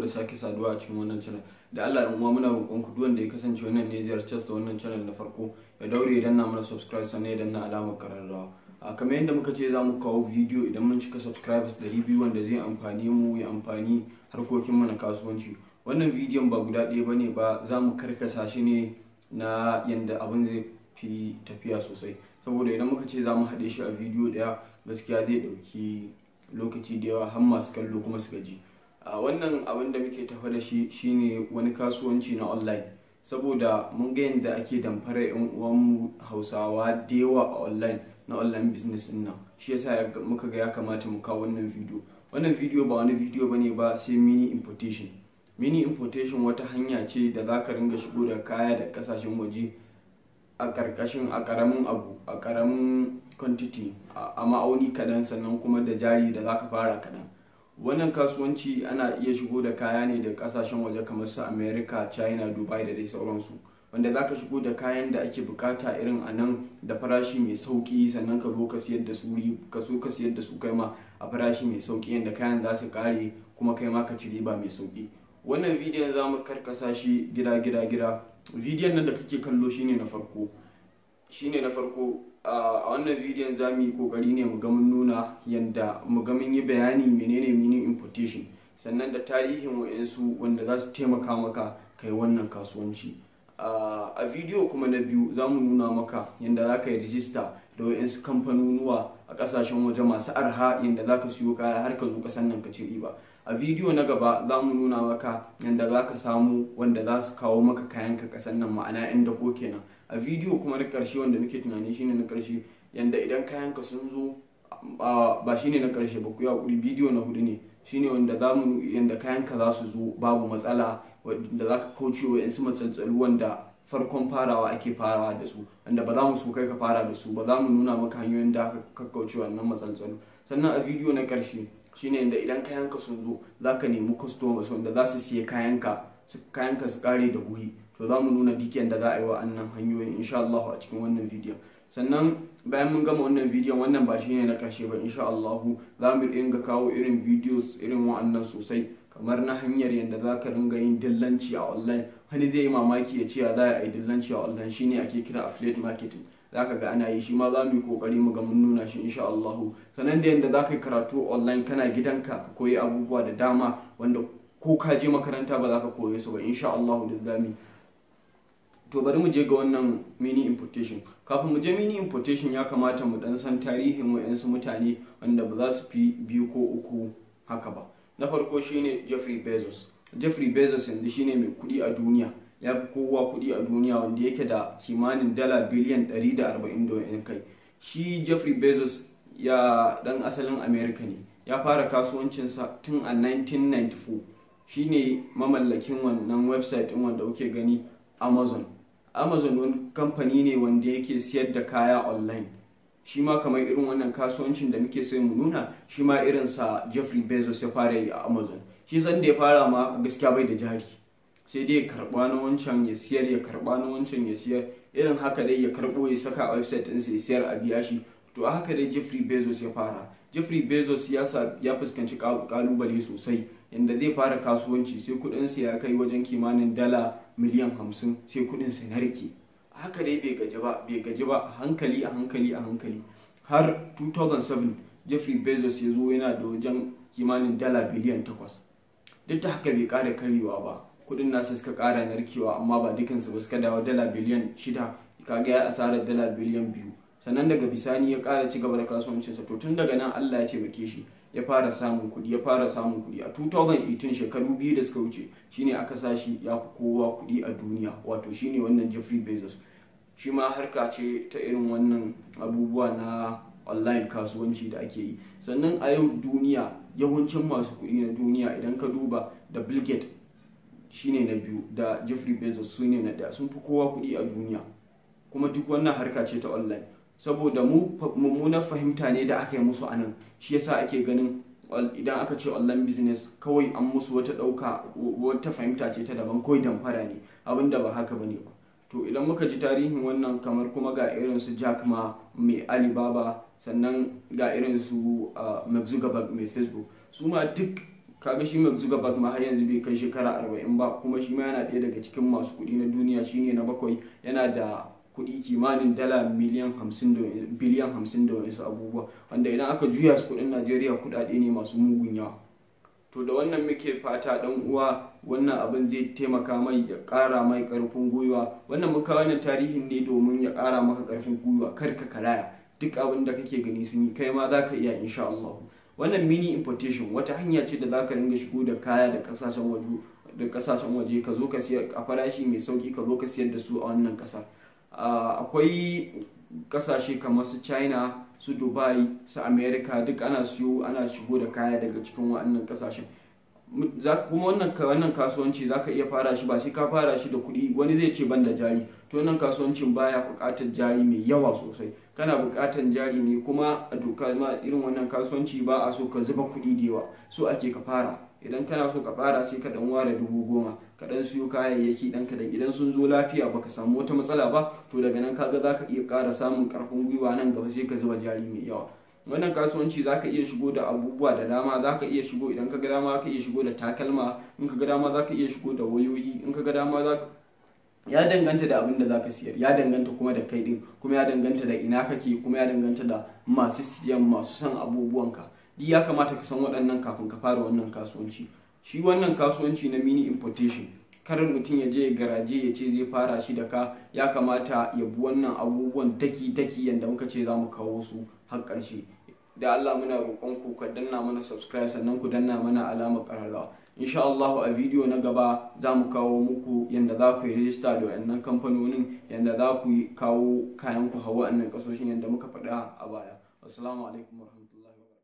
barkamu da sake saduwa a cikin wannan channel. Da Allah in uwa muna roƙon ku duk wanda ya kasance wannan ne ziyartar da wannan channel na farko ya daure idan na mana subscribe sannan idan na alamar kararrawa. Kamar yadda muka ce za mu kawo video idan mun cika subscribers 200 wanda zai amfani mu ya amfani harkokin mu na kasuwanci. Wannan bidiyon ba guda ɗaya bane ba, za mu karkasa shi ne na yanda abin zai fi tafiya sosai, saboda idan muka ce za mu haɗe shi a bidiyo ɗaya gaskiya zai ɗauki lokaci da yawa har masu kallo kuma su gaji. Wannan abin da muke tafa da shi shine wani kasuwanci na online, saboda mun ga yadda ake damfara yan uwanmu Hausawa da yawa a online business din nan, shi yasa muka ga ya kamata mu kawo wannan video. Wannan video ba wani video bane ba, sai mini importation wata hanya ce da zaka ringa shigo da kaya da kasashen waje a karamin quantity a ma'auni kadan, sannan kuma da jari da zaka fara kadan. Wannan kasuwanci ana iya shigo da kaya ne da kasashen waje kamar su America, China, Dubai da dai sauransu, wanda zaka shigo da kayan da ake bukata irin a nan da farashi mai sauki, sannan ka zo ka siyar da su kai ma a farashi mai sauki yanda kayan za su kare kuma kai ma ka ci riba mai sauki. Wannan bidiyon za mu karkasa shi gida. Bidiyon nan da kake kallo shine na farko. A wannan bidiyon za mu yi kokari ne mu ga mun nuna yanda mu ga mun yi bayani menene mini importation, sannan da tarihin wayansu wanda za su taimaka maka kai wannan kasuwanci. A bidiyo kuma na biyu za mu nuna maka yanda za ka yi rijista da wayansu kamfanonuwa a kasashen waje masu arha, yanda za ka siyo kaya har ka zo kasan nan ka ci riba. A bidiyo na gaba za mu nuna maka yanda za ka samu wanda za su kawo maka kayanka kasan nan, ma'ana yan dako kenan. A bidiyo kuma na karshe wanda nake tunani shine na karshe, yanda idan kayanka sun zo ba shine na karshe ba, ku hakuri, bidiyo na hudu ne, shine wanda yanda kayanka za su zo babu matsala, wanda za ka kauce wa yansu matsaltsalu wanda farkon farawa ake farawa da su, wanda ba za mu so kai ka fara da su ba. Za mu nuna maka hanyoyin da ka kauce wannan matsaltsalu. Sannan a bidiyo na karshe shine yanda idan kayanka sun zo za ka nemi customers wanda za su siya kayanka su kare da wuri. To za mu nuna duk yanda za a yi wa'annan hanyoyin insha Allah a cikin wannan bidiyon. Sannan bayan mun gama wannan bidiyon, wannan ba shine na karshe ba, insha Allah za mu dinga kawo irin videos irin wa'annan sosai, kamar na hanyar yanda za ka ringa yin dillanci a online. Wani zai yi mamaki ya ce ya za a yi dillanci a online, shine ake kira affiliate marketing. Za ka ga ana yi shi ma, za mu yi kokari mu ga mun nuna shi insha Allah. Sannan da yanda za ka yi karatu online kana gidanka ka koyi abubuwa da dama wanda ko ka je makaranta ba za ka koye su ba, insha Allah da zami. To bari mu je ga wannan mini importation. Kafin mu je mini importation ya kamata mu dan san tarihin wayansu mutane wanda ba za su fi 2 ko 3 haka ba. Na farko shine Jeffrey Bezos yanzu shine mai kudi a duniya, ya fi kowa kudi a duniya, wanda yake da kimanin dala biliyan 140 da kai. Shi Jeffrey Bezos ya dan asalin America ne, ya fara kasuwancinsa tun a 1994. shine mamallakin wannan website din wanda kuke gani, Amazon wani kamfani ne wanda yake siyar da kaya online. Shi ma kamar irin wannan kasuwancin da muke sai mu nuna, shi ma irinsa Jeffrey Bezos ya fara yi a Amazon. Shi san da ya fara ma gaskiya bai da jari, sai dai ya karba na wancan ya siyar, ya karba na wancan ya siyar, irin haka dai ya karbo ya saka a website ɗinsa ya siyar a biya shi. To a haka dai Jeffrey Bezos ya fara. Jeffrey Bezos ya fuskanci kalubale sosai, yanda zai fara kasuwanci sai kudinsa ya kai wajen kimanin dala miliyan 50, sai kudinsa ya narke. Haka dai bai gaji ba, a hankali har 2007 Jeffrey Bezos ya zo yana da wajen kimanin dala biliyan 8. Duk da haka bai kara karyewa ba, kudin nasa suka kara narkewa, amma ba dukansu ba, suka dawo dala biliyan 6. kaga ya asarar dala biliyan 2. Sannan daga bisani ya kara ci gaba da kasuwancinsa. To tun daga nan Allah ya taimake shi, ya fara samun kudi. A 2018, shekaru 2 da suka wuce, shine aka sa shi ya fi kowa kudi a duniya, wato shine wannan Jeffrey Bezos. Shi ma harka ce ta irin wannan abubuwa na online kasuwanci da ake yi. Sannan a yau duniya, yawancin masu kudi na duniya idan ka duba, da Bill Gates shine na biyu, da Jeffrey Bezos su ne na daya, sun fi kowa kudi a duniya. Kuma duk wannan harka ce ta online, saboda mummunar fahimta ne da aka yi musu anan. Shi yasa ake ganin idan aka ce online business kawai an musu wata fahimta ce ta daban, kawai damfara ne, abinda ba haka bane ba. To idan muka ji tarihin wannan, kamar kuma ga irin su Jack Ma mai Alibaba, sannan ga irin su Mark Zuckerberg mai Facebook, su ma duk kaga shi Mark Zuckerberg ma har yanzu bai kai shekara 40 ba, kuma shi ma yana ɗaya daga cikin masu kuɗi na duniya, shine na 7, yana da kuɗi kimanin dala biliyan 50 da wasu abubuwa, wanda idan aka juya su kuɗin Najeriya kuɗaɗe ne masu mugun yawa. To da wannan muke fata dan uwa wannan abin zai taimaka mai, ya ƙara mai ƙarfin gwiwa. Wannan muka wannan tarihin ne domin ya ƙara maka ƙarfin gwiwa, kar ka karaya, duk abin da kake gani sun yi kai ma za ka iya insha Allah. Wannan mini importation wata hanya ce da za ka ringa shigo da kaya da kasashen waje ka zo ka siyar a farashi mai sauki, ka zo ka siyar da su a wannan ƙasar. Akwai kasashe kamar su China, su Dubai, su America, duk ana shigo da kaya daga cikin waɗannan kasashen. Kuma wannan kasuwanci za ka iya fara shi, ba shi ka fara shi da kuɗi. Wani zai ce ban da jari, to wannan kasuwancin baya buƙatar jari mai yawa sosai, kana buƙatar jari ne. Kuma a doka ma irin wannan kasuwanci ba a so ka zuba kuɗi da yawa, so ake ka fara. Idan kana so ka fara sai ka dan ware 10,000 ka dan siyo kayayyaki dan kadan, idan sun zo lafiya baka samu wata matsala ba, to daga nan kaga zaka iya ƙara samun ƙarfin gwiwa nan gaba sai ka zuba jari mai yawa. Wannan kasuwanci zaka iya shigo da abubuwa da dama, zaka iya shigo idan ka ga dama zaka iya shigo da takalma, in ka ga dama zaka iya shigo da wayoyi, in ka ga dama ya danganta da abin da zaka siyar, ya danganta kuma da kai din, kuma ya danganta da ina kake, kuma ya danganta da masu siyan, masu san abubuwanka. Ya kamata ka san waɗannan kafin ka fara wannan kasuwanci. Shi wannan kasuwanci na mini importation, kar mutum ya je garaje ya ce zai fara shi da ka, ya kamata ya bi wannan abubuwan daki yanda muka ce za mu kawo su har ƙarshe. Da Allah muna roƙon ku danna mana subscribe, sannan ku danna mana alamar ƙararrawa. Insha Allah a bidiyo na gaba za mu kawo muku yanda za ku yi rijista da waɗannan kamfanonin, yanda za ku kawo kayan ku hawa waɗannan ƙasashen yanda muka faɗa a baya. Assalamu alaikum warahmatullahi wabarakatuh.